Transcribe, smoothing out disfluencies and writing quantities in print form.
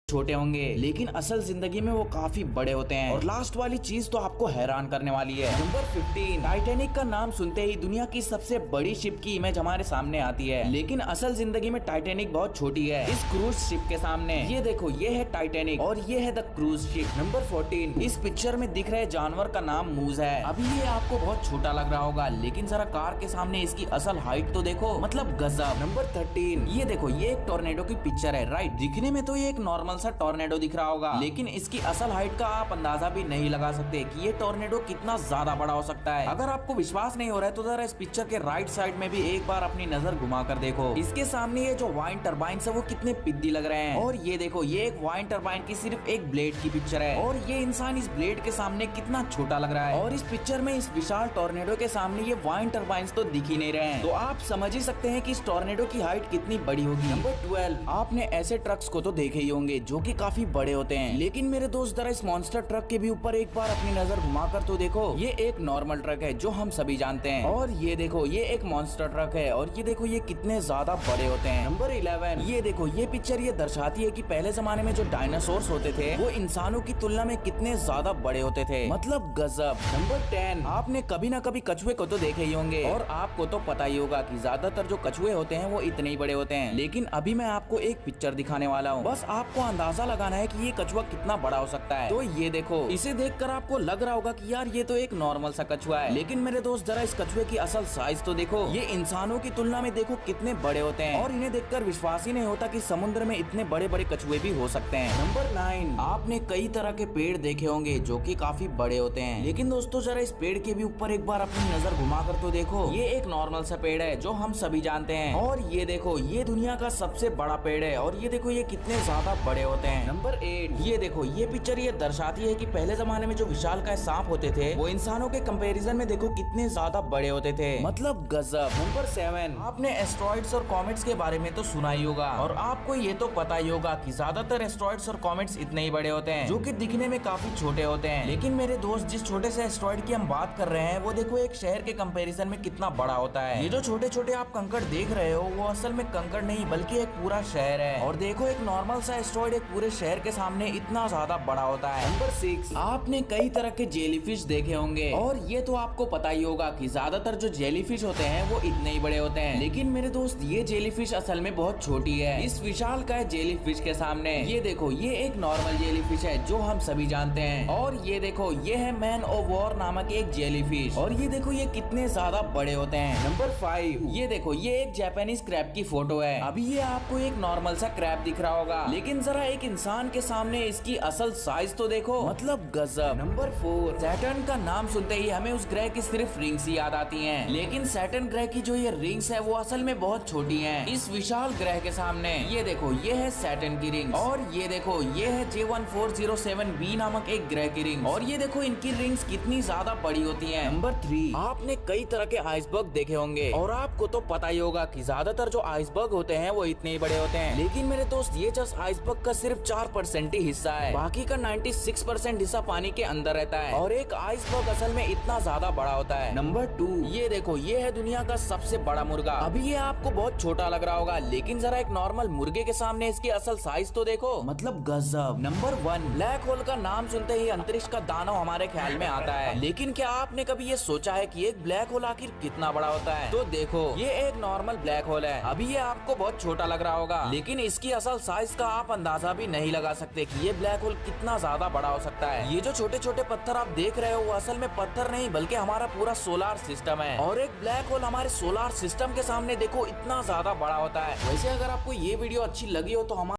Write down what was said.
छोटे होंगे लेकिन असल जिंदगी में वो काफी बड़े होते हैं। और लास्ट वाली चीज तो आपको हैरान करने वाली है। नंबर 15, टाइटैनिक का नाम सुनते ही दुनिया की सबसे बड़ी शिप की इमेज हमारे सामने आती है, लेकिन असल जिंदगी में टाइटैनिक बहुत छोटी है इस क्रूज शिप के सामने। ये देखो, ये है टाइटैनिक और ये है द क्रूज शिप। नंबर 14, इस पिक्चर में दिख रहे जानवर का नाम मूज है। अभी ये आपको बहुत छोटा लग रहा होगा, लेकिन जरा कार के सामने इसकी असल हाइट तो देखो, मतलब गजब। नंबर 13, ये देखो, ये एक टोर्नेडो की पिक्चर है, राइट। दिखने में तो ये एक नॉर्मल सा टोर्नेडो दिख रहा होगा, लेकिन इसकी असल हाइट का आप अंदाजा भी नहीं लगा सकते कि ये टोर्नेडो कितना ज्यादा बड़ा हो सकता है। अगर आपको विश्वास नहीं हो रहा है तो जरा इस पिक्चर के राइट साइड में भी एक बार अपनी नजर घुमा कर देखो। इसके सामने ये जो वाइन टरबाइन है वो कितने पिद्दी लग रहे हैं। और ये देखो, ये एक वाइन टरबाइन की सिर्फ एक ब्लेड की पिक्चर है और ये इंसान इस ब्लेड के सामने कितना छोटा लग रहा है। और इस पिक्चर में इस विशाल टोर्नेडो के सामने ये वाइन टरबाइन तो दिख ही नहीं रहे हैं, तो आप समझ ही सकते हैं कि इस टोर्नेडो की हाइट कितनी बड़ी होगी। नंबर 12, आपने ऐसे ट्रक्स को तो देखे ही होंगे जो कि काफी बड़े होते हैं, लेकिन मेरे दोस्त जरा इस मॉन्स्टर ट्रक के भी ऊपर एक बार अपनी नजर घुमाकर तो देखो। ये एक नॉर्मल ट्रक है जो हम सभी जानते हैं, और ये देखो, ये एक मॉन्स्टर ट्रक है और ये देखो ये कितने ज्यादा बड़े होते हैं। नंबर 11, ये देखो, ये पिक्चर ये दर्शाती है कि पहले जमाने में जो डायनासोर्स होते थे वो इंसानों की तुलना में कितने ज्यादा बड़े होते थे, मतलब गजब। नंबर 10, आपने कभी ना कभी कछुए को तो देखे ही होंगे और आपको तो पता ही होगा कि ज्यादातर जो कछुए होते हैं वो इतने ही बड़े होते हैं, लेकिन अभी मैं आपको एक पिक्चर दिखाने वाला हूँ। बस आपको अंदाजा लगाना है कि ये कछुआ कितना बड़ा हो सकता है। तो ये देखो, इसे देखकर आपको लग रहा होगा कि यार ये तो एक नॉर्मल सा कछुआ है, लेकिन मेरे दोस्त जरा इस कछुए की असल साइज तो देखो। ये इंसानों की तुलना में देखो कितने बड़े होते हैं और इन्हें देखकर विश्वास ही नहीं होता कि समुद्र में इतने बड़े बड़े कछुए भी हो सकते हैं। नंबर 9, आपने कई तरह के पेड़ देखे होंगे जो कि काफी बड़े होते हैं, लेकिन दोस्तों जरा इस पेड़ के भी ऊपर एक बार अपनी नजर घुमाकर तो देखो। ये एक नॉर्मल सा पेड़ है जो हम सभी जानते हैं, और ये देखो, ये दुनिया का सबसे बड़ा पेड़ है और ये देखो ये कितने ज्यादा बड़े होते हैं। नंबर 8, ये देखो, ये पिक्चर ये दर्शाती है कि पहले जमाने में जो विशालकाय सांप होते थे वो इंसानों के कंपैरिजन में देखो कितने ज्यादा बड़े होते थे, मतलब गजब। नंबर 7, आपने एस्ट्रॉइड्स और कॉमेट्स के बारे में तो सुना ही होगा और आपको ये तो पता ही होगा कि ज्यादातर एस्ट्रॉइड्स और कॉमेट्स इतने ही बड़े होते हैं जो कि दिखने में काफी छोटे होते हैं। लेकिन मेरे दोस्त, जिस छोटे से एस्ट्रॉइड की हम बात कर रहे हैं वो देखो एक शहर के कंपैरिजन में कितना बड़ा होता है। ये जो छोटे छोटे आप कंकड़ देख रहे हो वो असल में कंकड़ नहीं बल्कि एक पूरा शहर है, और देखो एक नॉर्मल सा एस्ट्रॉइड एक पूरे शहर के सामने इतना ज्यादा बड़ा होता है। नंबर 6, आपने कई तरह के जेलीफिश देखे होंगे और ये तो आपको पता ही होगा कि ज्यादातर जो जेलीफिश होते हैं वो इतने ही बड़े होते हैं, लेकिन मेरे दोस्त ये जेलीफिश असल में बहुत छोटी है इस विशालकाय जेलीफिश के सामने। ये देखो, ये एक नॉर्मल जेलीफिश है जो हम सभी जानते हैं, और ये देखो, ये है मैन ऑफ वॉर नामक एक जेलीफिश, और ये देखो ये कितने ज्यादा बड़े होते हैं। नंबर 5, ये देखो, ये एक जापानीज क्रैब की फोटो है। अभी ये आपको एक नॉर्मल सा क्रैब दिख रहा होगा, लेकिन जरा एक इंसान के सामने इसकी असल साइज तो देखो, मतलब गजब। नंबर 4, सैटर्न का नाम सुनते ही हमें उस ग्रह की सिर्फ रिंग्स ही याद आती हैं, लेकिन सैटर्न ग्रह की जो ये रिंग्स है वो असल में बहुत छोटी हैं इस विशाल ग्रह के सामने। ये देखो, ये है सैटर्न की रिंग्स, और ये देखो, ये है J1407b नामक एक ग्रह की रिंग, और ये देखो इनकी रिंग्स कितनी ज्यादा बड़ी होती हैं। नंबर 3, आपने कई तरह के आइसबर्ग देखे होंगे और आपको तो पता ही होगा कि ज्यादातर जो आइसबर्ग होते हैं वो इतने ही बड़े होते हैं, लेकिन मेरे दोस्त ये जस्ट आइसबर्ग का सिर्फ 4% ही हिस्सा है, बाकी का 96% हिस्सा पानी के अंदर रहता है, और एक आइसबर्ग असल में इतना ज्यादा बड़ा होता है। नंबर 2, ये देखो, ये है दुनिया का सबसे बड़ा मुर्गा। अभी ये आपको बहुत छोटा लग रहा होगा, लेकिन जरा एक नॉर्मल मुर्गे के सामने इसकी असल साइज तो देखो, मतलब गजब। नंबर 1, ब्लैक होल का नाम सुनते ही अंतरिक्ष का दानव हमारे ख्याल में आता है, लेकिन क्या आपने कभी ये सोचा है कि एक ब्लैक होल आखिर कितना बड़ा होता है? तो देखो, ये एक नॉर्मल ब्लैक होल है। अभी ये आपको बहुत छोटा लग रहा होगा, लेकिन इसकी असल साइज का आप अंदाजा भी नहीं लगा सकते कि ये ब्लैक होल कितना ज्यादा बड़ा हो सकता है। ये जो छोटे छोटे पत्थर आप देख रहे हो वो असल में पत्थर नहीं बल्कि हमारा पूरा सोलार सिस्टम है, और एक ब्लैक होल हमारे सोलार सिस्टम के सामने देखो इतना ज्यादा बड़ा होता है। वैसे अगर आपको ये वीडियो अच्छी लगी हो तो हमारे